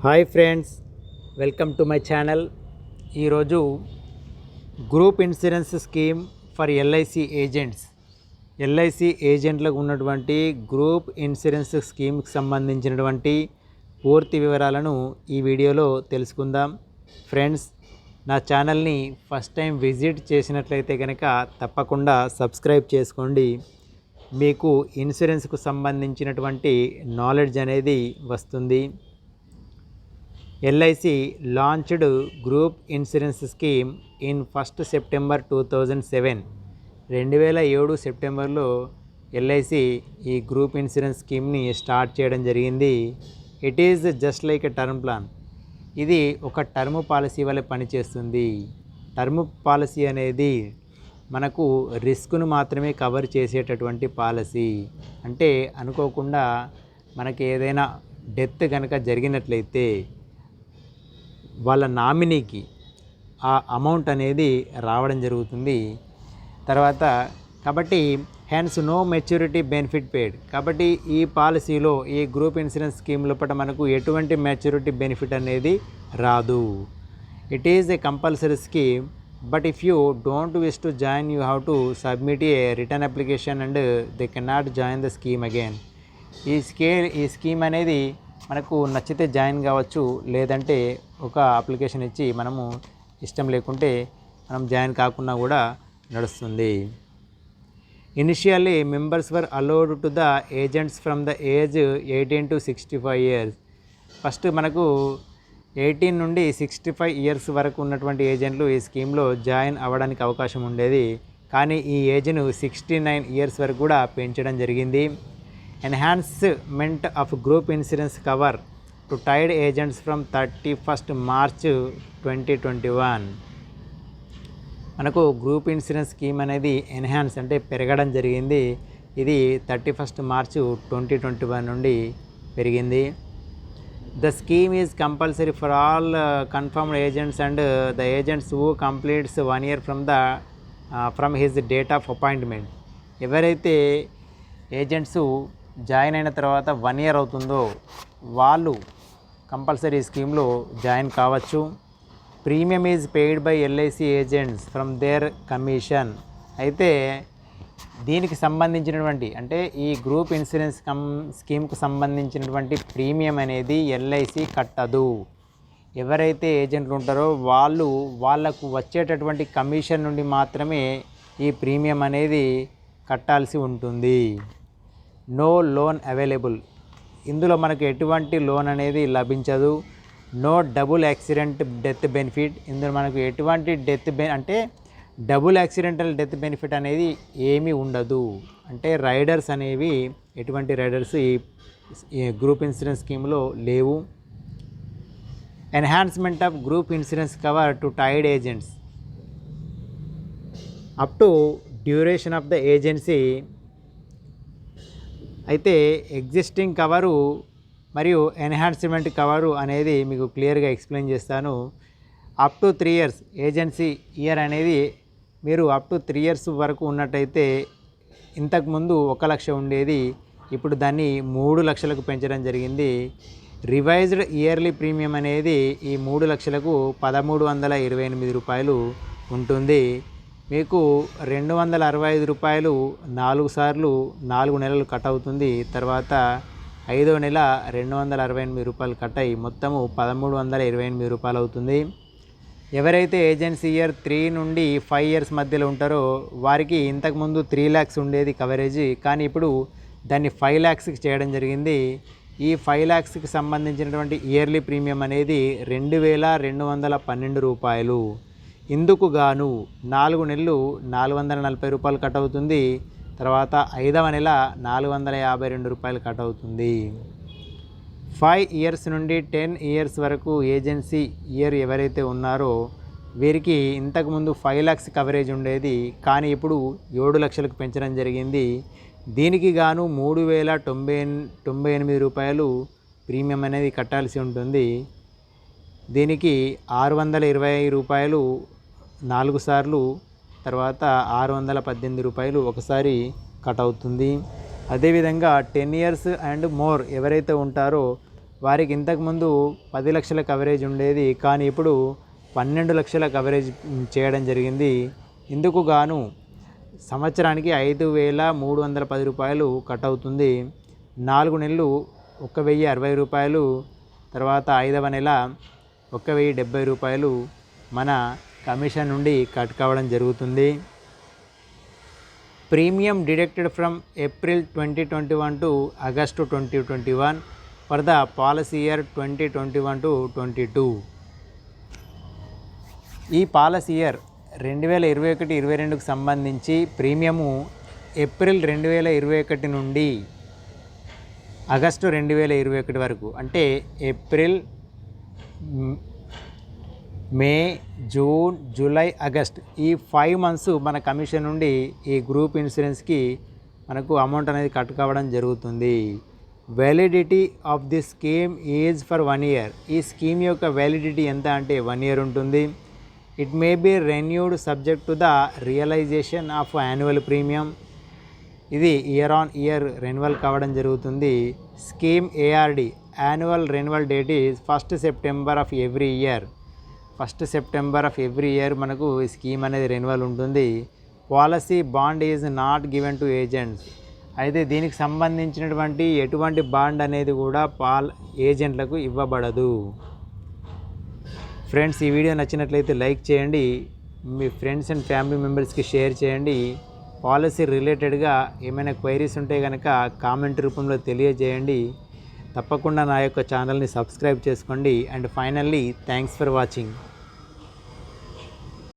Hi friends, welcome to my channel. ఈరోజు group insurance scheme for LIC ఏజెంట్లకు ఉన్నటువంటి group insurance స్కీమ్కి సంబంధించినటువంటి పూర్తి వివరాలను ఈ వీడియోలో తెలుసుకుందాం. ఫ్రెండ్స్, నా ఛానల్ని ఫస్ట్ టైం విజిట్ చేసినట్లయితే కనుక తప్పకుండా సబ్స్క్రైబ్ చేసుకోండి. మీకు ఇన్సూరెన్స్కు సంబంధించినటువంటి నాలెడ్జ్ అనేది వస్తుంది. LIC launched group insurance scheme in 1 September 2007. 2007 సెప్టెంబర్లో ఎల్ఐసి ఈ గ్రూప్ ఇన్సూరెన్స్ స్కీమ్ని స్టార్ట్ చేయడం జరిగింది. It is just like a term plan. ఇది ఒక టర్మ్ పాలసీ వల్ల పనిచేస్తుంది. టర్మ్ పాలసీ అనేది మనకు రిస్క్ను మాత్రమే కవర్ చేసేటటువంటి పాలసీ. అంటే అనుకోకుండా మనకి ఏదైనా డెత్ కనుక జరిగినట్లయితే వాళ్ళ నామినీకి ఆ అమౌంట్ అనేది రావడం జరుగుతుంది. తర్వాత కాబట్టి హెన్స్ నో మెచ్యూరిటీ బెనిఫిట్ పేడ్. కాబట్టి ఈ పాలసీలో ఈ గ్రూప్ ఇన్సూరెన్స్ స్కీమ్ లోపల మనకు ఎటువంటి మెచ్యూరిటీ బెనిఫిట్ అనేది రాదు. It is a compulsory scheme, but if you don't wish to join you have to submit A return application and they cannot join the scheme again. ఈ scheme అనేది మనకు నచ్చితే join కావచ్చు, లేదంటే ఒక అప్లికేషన్ ఇచ్చి మనము ఇష్టం లేకుంటే మనం జాయిన్ కాకుండా కూడా నడుస్తుంది. Initially members were allowed to the agents from the age 18 to 65 years. First మనకు 18 నుండి 65 years వరకు ఉన్నటువంటి ఏజెంట్లు ఈ స్కీమ్లో జాయిన్ అవ్వడానికి అవకాశం ఉండేది. కానీ ఈ ఏజ్ను 69 years వరకు కూడా పెంచడం జరిగింది. Enhancement of group insurance cover to tied agents from 31st March 2021. మనకు గ్రూప్ ఇన్సూరెన్స్ స్కీమ్ అనేది ఎన్హాన్స్ అంటే పెరగడం జరిగింది. ఇది 31st March 2021 నుండి పెరిగింది. The scheme is compulsory for all confirmed agents and the agents who completes 1 year from his date of appointment. ఎవరైతే agents join అయిన తర్వాత 1 year అవుతుందో వాళ్ళు కంపల్సరీ స్కీమ్లో జాయిన్ కావచ్చు. Premium is paid by LIC agents from their commission. అయితే దీనికి సంబంధించినటువంటి అంటే ఈ గ్రూప్ ఇన్సూరెన్స్ స్కీమ్కు సంబంధించినటువంటి ప్రీమియం అనేది ఎల్ఐసి కట్టదు. ఎవరైతే ఏజెంట్లు ఉంటారో వాళ్ళకు వచ్చేటటువంటి కమిషన్ నుండి మాత్రమే ఈ ప్రీమియం అనేది కట్టాల్సి ఉంటుంది. No loan available. ఇందులో మనకు ఎటువంటి లోన్ అనేది లభించదు. No double accident death benefit. ఇందులో మనకు ఎటువంటి అంటే డబుల్ యాక్సిడెంటల్ డెత్ బెనిఫిట్ అనేది ఏమీ ఉండదు. అంటే రైడర్స్ అనేవి ఎటువంటి రైడర్స్ ఈ గ్రూప్ ఇన్సూరెన్స్ స్కీమ్లో లేవు. Enhancement of group insurance cover to tied agents up to duration of the agency. అయితే ఎగ్జిస్టింగ్ కవరు మరియు ఎన్హాన్స్మెంట్ కవరు అనేది మీకు క్లియర్గా ఎక్స్ప్లెయిన్ చేస్తాను. Up to 3 years agency year అనేది మీరు అప్ టు 3 years వరకు ఉన్నట్టయితే ఇంతకుముందు 1 లక్ష ఉండేది, ఇప్పుడు దాన్ని 3 లక్షలకు పెంచడం జరిగింది. రివైజ్డ్ ఇయర్లీ ప్రీమియం అనేది ఈ 3 లక్షలకు 1328 రూపాయలు ఉంటుంది. మీకు 265 రూపాయలు 4 సార్లు 4 నెలలు కట్ అవుతుంది. తర్వాత 5వ నెల 268 రూపాయలు కట్ అయ్యి మొత్తము 1328 రూపాయలు అవుతుంది. ఎవరైతే ఏజెన్సీ ఇయర్ 3 నుండి 5 years మధ్యలో ఉంటారో వారికి ఇంతకుముందు 3 lakhs ఉండేది కవరేజ్, కానీ ఇప్పుడు దాన్ని 5 lakhsకి చేయడం జరిగింది. ఈ 5 lakhsకి సంబంధించినటువంటి ఇయర్లీ ప్రీమియం అనేది 2212 రూపాయలు. ఇందుకు గాను 4 నెలలు 440 రూపాయలు కట్ అవుతుంది. తర్వాత 5వ నెల 452 రూపాయలు కట్ అవుతుంది. 5 years నుండి 10 years వరకు ఏజెన్సీ ఇయర్ ఎవరైతే ఉన్నారో వీరికి ఇంతకుముందు 5 lakhs కవరేజ్ ఉండేది, కానీ ఇప్పుడు 7 లక్షలకు పెంచడం జరిగింది. దీనికి గాను 3098 రూపాయలు ప్రీమియం అనేది కట్టాల్సి ఉంటుంది. దీనికి 620 రూపాయలు 4 సార్లు, తర్వాత 618 రూపాయలు ఒకసారి కట్ అవుతుంది. అదేవిధంగా 10 years అండ్ మోర్ ఎవరైతే ఉంటారో వారికి ఇంతకుముందు 10 లక్షల కవరేజ్ ఉండేది, కానీ ఇప్పుడు 12 లక్షల కవరేజ్ చేయడం జరిగింది. ఇందుకు గాను సంవత్సరానికి 5,310 రూపాయలు కట్ అవుతుంది. 4 నెలలు 1,060 రూపాయలు, తర్వాత 5వ నెల 1,070 రూపాయలు మన కమిషన్ నుండి కట్ కావడం జరుగుతుంది. Premium deducted from April 2021 to August 2021 for the policy year 2021-22. ఈ పాలసీ ఇయర్ 2021-22కు సంబంధించి ప్రీమియము ఏప్రిల్ 2021 నుండి ఆగస్టు 2021 వరకు, అంటే ఏప్రిల్, మే, జూన్, జూలై, ఆగస్ట్ ఈ 5 మంత్స్ మన కమిషన్ నుండి ఈ గ్రూప్ ఇన్సూరెన్స్కి మనకు అమౌంట్ అనేది కట్ కావడం జరుగుతుంది. Validity of the scheme is for 1 year. ఈ స్కీమ్ యొక్క వ్యాలిడిటీ ఎంత అంటే 1 ఇయర్ ఉంటుంది. It may be renewed subject to the realisation of annual premium. ఇది ఇయర్ ఆన్ ఇయర్ రెన్యువల్ కావడం జరుగుతుంది. Scheme ARD annual renewal date is 1st September of every year. 1st September of every year మనకు ఈ scheme అనేది renewal ఉంటుంది. Policy bond is not given to agents. అయితే దీనికి సంబంధించినటువంటి ఎటువంటి బాండ్ అనేది కూడా ఏజెంట్లకు ఇవ్వబడదు. ఫ్రెండ్స్, ఈ వీడియో నచ్చినట్లయితే లైక్ చేయండి, మీ ఫ్రెండ్స్ అండ్ ఫ్యామిలీ మెంబర్స్కి షేర్ చేయండి. పాలసీ రిలేటెడ్గా ఏమైనా క్వైరీస్ ఉంటే కనుక కామెంట్ రూపంలో తెలియజేయండి. తప్పకుండా నా యొక్క ఛానల్ని సబ్స్క్రైబ్ చేసుకోండి. And finally thanks for watching.